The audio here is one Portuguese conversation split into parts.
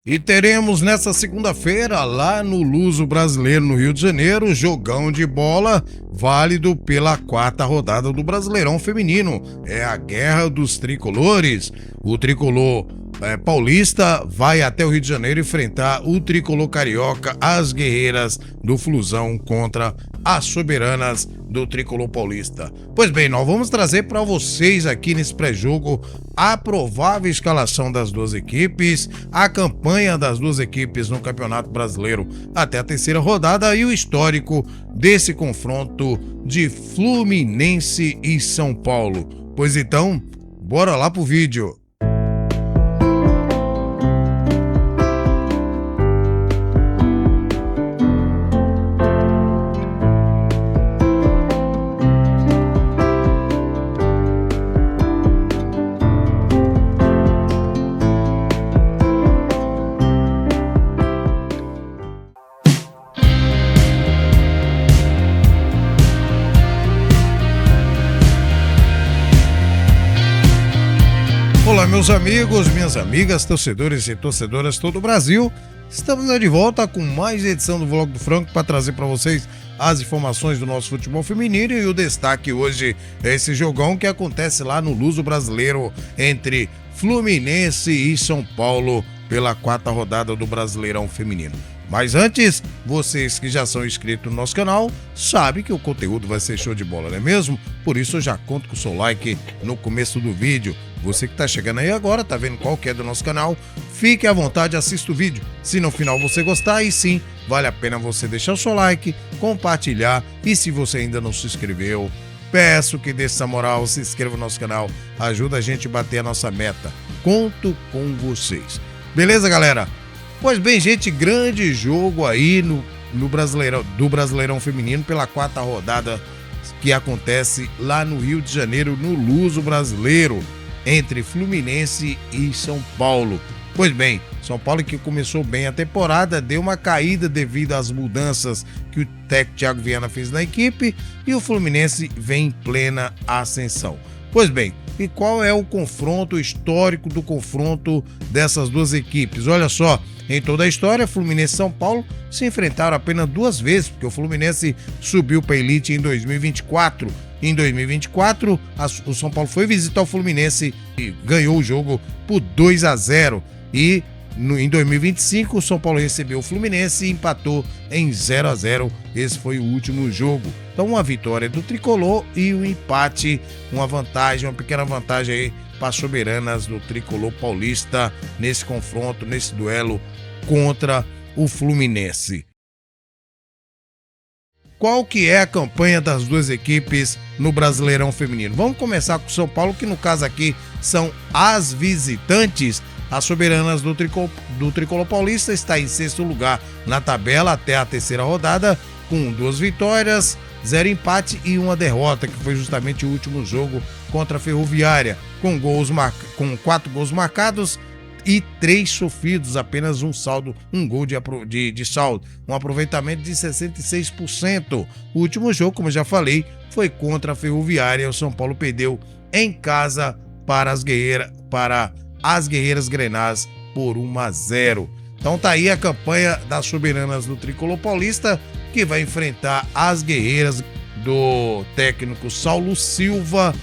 E teremos nessa segunda-feira, lá no Luso Brasileiro, no Rio de Janeiro, jogão de bola válido pela quarta rodada do Brasileirão Feminino. É a guerra dos tricolores. O tricolor paulista vai até o Rio de Janeiro enfrentar o tricolor carioca, as guerreiras do Flusão contra as soberanas do tricolor paulista. Pois bem, nós vamos trazer para vocês aqui nesse pré-jogo a provável escalação das duas equipes, a campanha das duas equipes no Campeonato Brasileiro até a terceira rodada e o histórico desse confronto de Fluminense e São Paulo. Pois então, bora lá pro vídeo. Olá, meus amigos, minhas amigas, torcedores e torcedoras de todo o Brasil. Estamos de volta com mais edição do Vlog do Franco para trazer para vocês as informações do nosso futebol feminino, e o destaque hoje é esse jogão que acontece lá no Luso Brasileiro entre Fluminense e São Paulo pela quarta rodada do Brasileirão Feminino. Mas antes, vocês que já são inscritos no nosso canal, sabem que o conteúdo vai ser show de bola, não é mesmo? Por isso eu já conto com o seu like no começo do vídeo. Você que tá chegando aí agora, tá vendo qual que é do nosso canal, fique à vontade, assista o vídeo. Se no final você gostar, aí sim, vale a pena você deixar o seu like, compartilhar, e se você ainda não se inscreveu, peço que dê essa moral, se inscreva no nosso canal, ajuda a gente a bater a nossa meta. Conto com vocês. Beleza, galera? Pois bem, gente, grande jogo aí no Brasileirão Feminino pela quarta rodada que acontece lá no Rio de Janeiro, no Luso Brasileiro, entre Fluminense e São Paulo. Pois bem, São Paulo, que começou bem a temporada, deu uma caída devido às mudanças que o técnico Thiago Viana fez na equipe, e o Fluminense vem em plena ascensão. Pois bem, e qual é o confronto histórico do confronto dessas duas equipes? Olha só, em toda a história, Fluminense e São Paulo se enfrentaram apenas duas vezes, porque o Fluminense subiu para a elite em 2024. Em 2024, o São Paulo foi visitar o Fluminense e ganhou o jogo por 2-0. E em 2025, o São Paulo recebeu o Fluminense e empatou em 0-0. Esse foi o último jogo. Então, uma vitória do tricolor e um empate, uma pequena vantagem aí para as soberanas do tricolor paulista nesse confronto, nesse duelo contra o Fluminense. Qual que é a campanha das duas equipes no Brasileirão Feminino? Vamos começar com o São Paulo, que no caso aqui são as visitantes. As soberanas do tricolor paulista está em sexto lugar na tabela até a terceira rodada, com 2 vitórias, 0 empate e 1 derrota, que foi justamente o último jogo contra a Ferroviária, com 4 gols marcados e 3 sofridos, apenas um gol de saldo, um aproveitamento de 66%. O último jogo, como eu já falei, foi contra a Ferroviária. O São Paulo perdeu em casa para as Guerreiras Grenás por 1-0. Então tá aí a campanha das soberanas do tricolor paulista, que vai enfrentar as guerreiras do técnico Saulo Silva,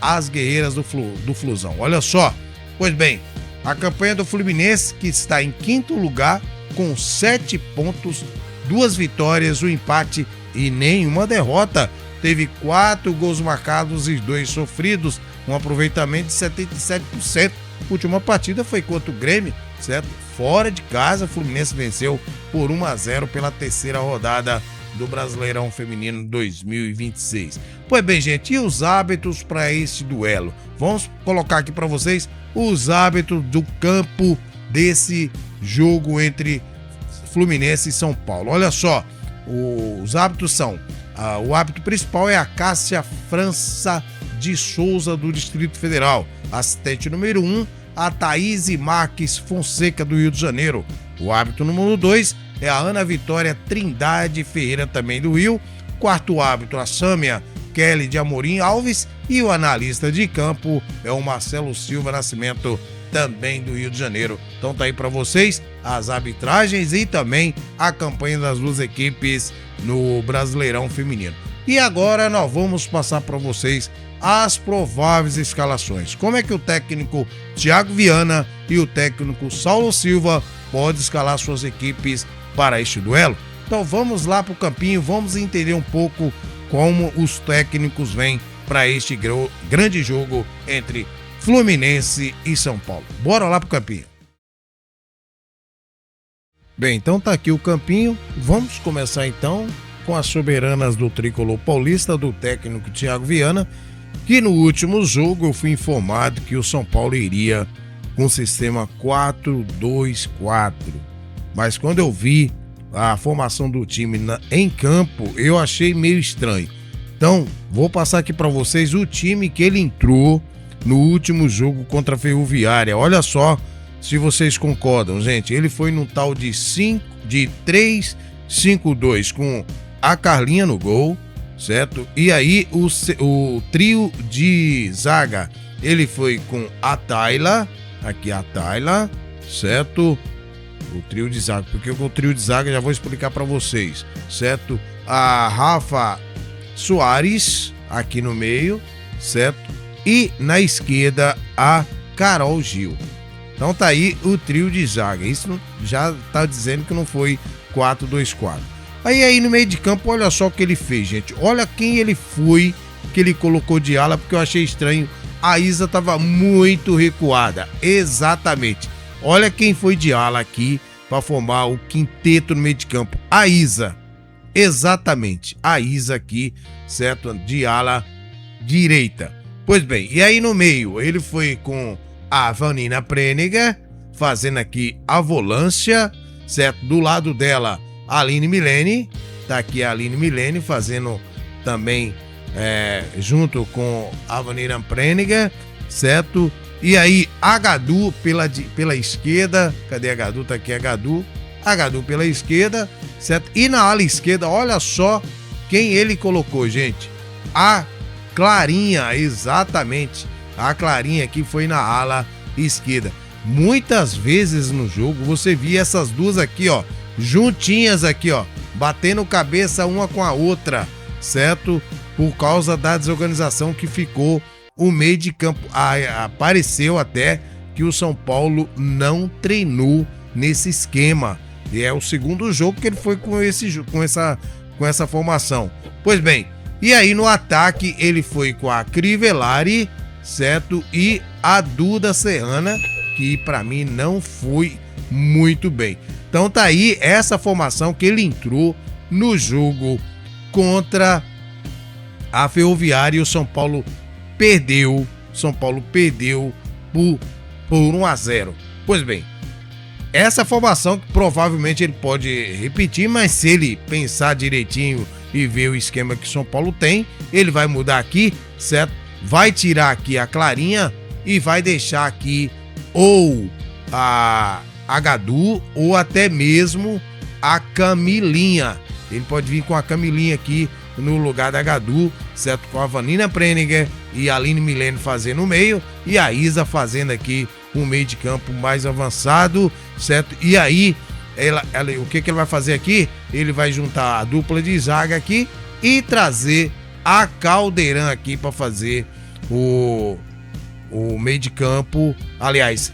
as guerreiras do Flusão. Olha só, pois bem, a campanha do Fluminense, que está em quinto lugar com 7 pontos, 2 vitórias, 1 empate e nenhuma derrota. Teve 4 gols marcados e 2 sofridos, um aproveitamento de 77%. A última partida foi contra o Grêmio, certo? Fora de casa, o Fluminense venceu por 1-0 pela terceira rodada do Brasileirão Feminino 2026. Pois bem, gente, e os hábitos para esse duelo? Vamos colocar aqui para vocês os hábitos do campo desse jogo entre Fluminense e São Paulo. Olha só, os hábitos são: o hábito principal é a Cássia França de Souza, do Distrito Federal. Assistente número 1, a Thaís Marques Fonseca, do Rio de Janeiro. O hábito número 2 é a Ana Vitória Trindade Ferreira, também do Rio. Quarto hábito, a Sâmia Kelly de Amorim Alves. E o analista de campo é o Marcelo Silva Nascimento, também do Rio de Janeiro. Então tá aí para vocês as arbitragens e também a campanha das duas equipes no Brasileirão Feminino. E agora nós vamos passar para vocês as prováveis escalações. Como é que o técnico Thiago Viana e o técnico Saulo Silva podem escalar suas equipes para este duelo? Então vamos lá para o campinho, vamos entender um pouco como os técnicos vêm para este grande jogo entre Fluminense e São Paulo. Bora lá pro campinho. Bem, então tá aqui o campinho. Vamos começar então com as soberanas do tricolor paulista do técnico Thiago Viana, que no último jogo eu fui informado que o São Paulo iria com o sistema 4-2-4. Mas quando eu vi a formação do time em campo, eu achei meio estranho. Então, vou passar aqui para vocês o time que ele entrou no último jogo contra a Ferroviária. Olha só se vocês concordam, gente. Ele foi num tal de 3-5-2 com a Carlinha no gol, certo? E aí o trio de zaga, ele foi com a Tayla, aqui a Tayla, certo? O trio de zaga, porque com o trio de zaga já vou explicar para vocês, certo? A Rafa Soares aqui no meio, certo? E na esquerda a Carol Gil. Então tá aí o trio de zaga. Isso já tá dizendo que não foi 4-2-4. Aí no meio de campo, olha só o que ele fez, gente. Olha quem ele foi, que ele colocou de ala, porque eu achei estranho. A Isa tava muito recuada. Exatamente. Olha quem foi de ala aqui para formar o quinteto no meio de campo. A Isa. Exatamente. A Isa aqui, certo? De ala direita. Pois bem, e aí no meio ele foi com a Vanina Preniger, fazendo aqui a volância, certo? Do lado dela, a Aline Milene, tá aqui a Aline Milene fazendo também junto com a Vanina Preniger, certo? E aí a Gadu pela esquerda, cadê a Gadu? Tá aqui a Gadu pela esquerda, certo? E na ala esquerda, olha só quem ele colocou, gente. A Clarinha, exatamente. A Clarinha aqui foi na ala esquerda. Muitas vezes no jogo você via essas duas aqui, ó, juntinhas aqui, ó, batendo cabeça uma com a outra, certo? Por causa da desorganização que ficou o meio de campo. Apareceu até que o São Paulo não treinou nesse esquema. E é o segundo jogo que ele foi com essa formação. Pois bem, e aí no ataque ele foi com a Crivellari, certo? E a Duda Serrana, que para mim não foi muito bem. Então tá aí essa formação que ele entrou no jogo contra a Ferroviária e o São Paulo perdeu. São Paulo perdeu por 1-0. Pois bem, essa formação que provavelmente ele pode repetir, mas se ele pensar direitinho e ver o esquema que São Paulo tem, ele vai mudar aqui, certo? Vai tirar aqui a Clarinha e vai deixar aqui ou a Gadu ou até mesmo a Camilinha. Ele pode vir com a Camilinha aqui no lugar da Gadu, certo? Com a Vanina Preniger e a Aline Milene fazendo o meio e a Isa fazendo aqui um meio de campo mais avançado, certo? E aí, o que ele vai fazer aqui? Ele vai juntar a dupla de zaga aqui e trazer a Caldeirão aqui para fazer o meio de campo, aliás,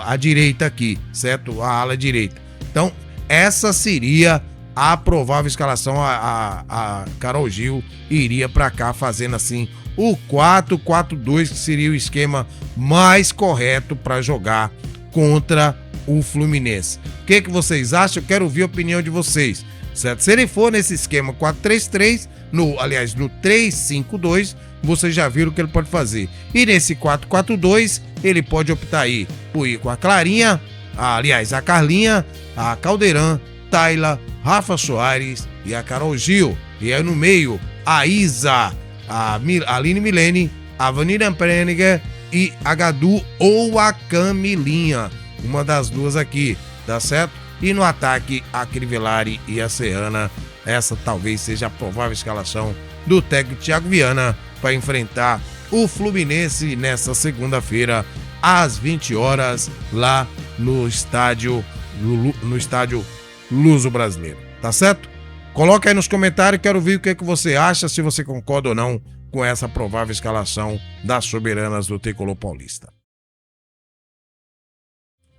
a direita aqui, certo? A ala direita. Então, essa seria a provável escalação. A Carol Gil iria para cá fazendo assim o 4-4-2, que seria o esquema mais correto para jogar contra o Fluminense. O que vocês acham? Eu quero ouvir a opinião de vocês, certo? Se ele for nesse esquema 4-3-3, no 3-5-2, vocês já viram o que ele pode fazer. E nesse 4-4-2, ele pode optar aí por ir com a Clarinha, a Carlinha, a Caldeirão, Tayla, Rafa Soares e a Carol Gil. E aí no meio, a Isa, a Aline Milene, a Vanina Preniger e a Gadu ou a Camilinha. Uma das duas aqui, tá certo? E no ataque, a Crivellari e a Serrana. Essa talvez seja a provável escalação do técnico Thiago Viana para enfrentar o Fluminense nessa segunda-feira às 20 horas, lá no estádio Luso Brasileiro. Tá certo? Coloca aí nos comentários, quero ver o que você acha, se você concorda ou não com essa provável escalação das soberanas do Tricolor Paulista.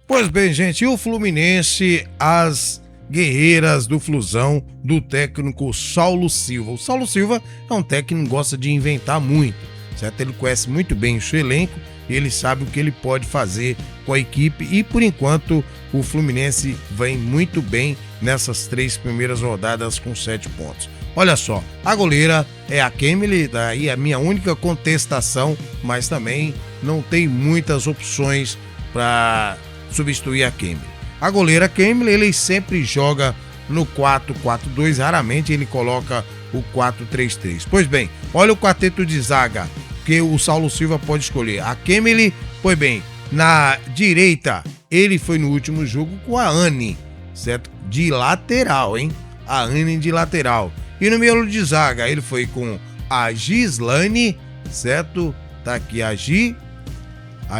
Pois bem, gente, e o Fluminense, as guerreiras do Flusão, do técnico Saulo Silva. O Saulo Silva é um técnico que gosta de inventar muito, certo? Ele conhece muito bem o seu elenco, ele sabe o que ele pode fazer com a equipe e, por enquanto, o Fluminense vem muito bem nessas 3 primeiras rodadas com 7 pontos. Olha só, a goleira é a Kemily, daí a minha única contestação, mas também não tem muitas opções para substituir a Kemily. A goleira Kemily, ele sempre joga no 4-4-2, raramente ele coloca o 4-3-3. Pois bem, olha o quarteto de zaga que o Saulo Silva pode escolher. A Kemily, pois bem, na direita, ele foi no último jogo com a Anne, certo? De lateral, hein? A Anne de lateral. E no meio de zaga, ele foi com a Gislane, certo? Tá aqui a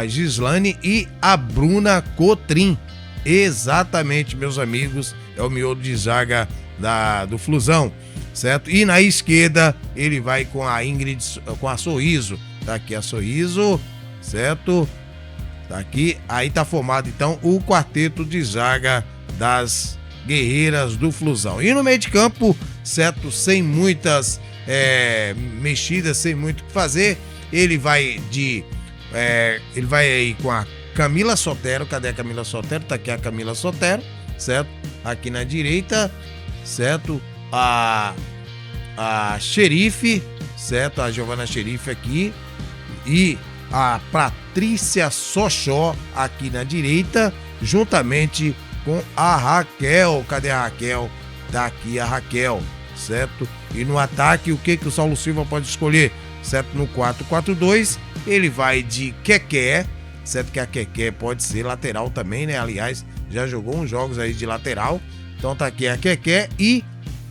Gislane e a Bruna Cotrim. Exatamente, meus amigos, é o miolo de zaga do Flusão, certo? E na esquerda ele vai com a Ingrid, com a Sorriso. Tá aqui a Sorriso, certo? Tá aqui, aí tá formado então o quarteto de zaga das guerreiras do Flusão. E no meio de campo, certo? Sem muitas mexidas, sem muito o que fazer, ele vai aí com a Camila Sotero. Cadê a Camila Sotero? Tá aqui a Camila Sotero, certo? Aqui na direita, certo? A Xerife, certo? A Giovana Xerife aqui. E a Patrícia Sochó aqui na direita, juntamente com a Raquel. Cadê a Raquel? Tá aqui a Raquel, certo? E no ataque, o que o Saulo Silva pode escolher? Certo? No 4-4-2, ele vai de Keké, certo? Que a Keké pode ser lateral também, né? Aliás, já jogou uns jogos aí de lateral. Então tá aqui a Keké e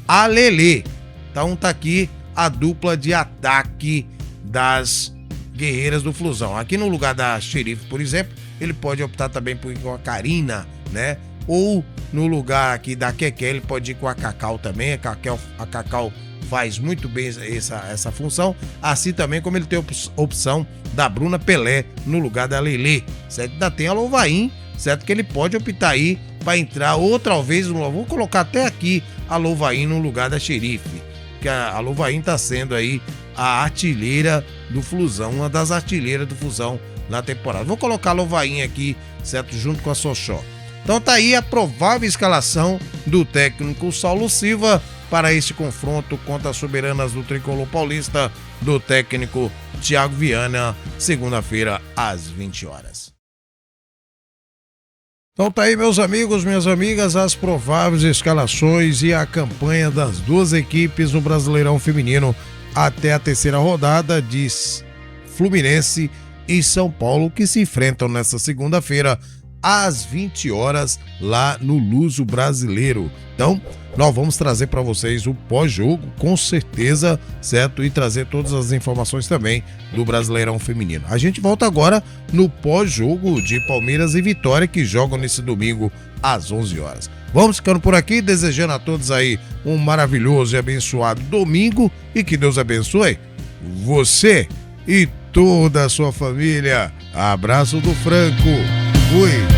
a Lelê. Então tá aqui a dupla de ataque das guerreiras do Flusão. Aqui no lugar da Xerife, por exemplo, ele pode optar também por ir com a Karina, né? Ou no lugar aqui da Keké, ele pode ir com a Cacau também. A Cacau faz muito bem essa função, assim também como ele tem a opção da Bruna Pelé no lugar da Lelê, certo? Ainda tem a Louvain, certo? Que ele pode optar aí para entrar outra vez, vou colocar até aqui a Louvain no lugar da Xerife, que a Louvain está sendo aí a artilheira do Flusão, uma das artilheiras do Flusão na temporada. Vou colocar a Louvain aqui, certo? Junto com a Sochó. Então tá aí a provável escalação do técnico Saulo Silva para este confronto contra as soberanas do Tricolor Paulista, do técnico Thiago Viana, segunda-feira às 20 horas. Então tá aí, meus amigos, minhas amigas, as prováveis escalações e a campanha das duas equipes no Brasileirão Feminino até a terceira rodada de Fluminense e São Paulo, que se enfrentam nesta segunda-feira às 20 horas lá no Luso Brasileiro. Então, nós vamos trazer para vocês o pós-jogo, com certeza, certo? E trazer todas as informações também do Brasileirão Feminino. A gente volta agora no pós-jogo de Palmeiras e Vitória, que jogam nesse domingo às 11 horas. Vamos ficando por aqui, desejando a todos aí um maravilhoso e abençoado domingo e que Deus abençoe você e toda a sua família. Abraço do Franco. Fui.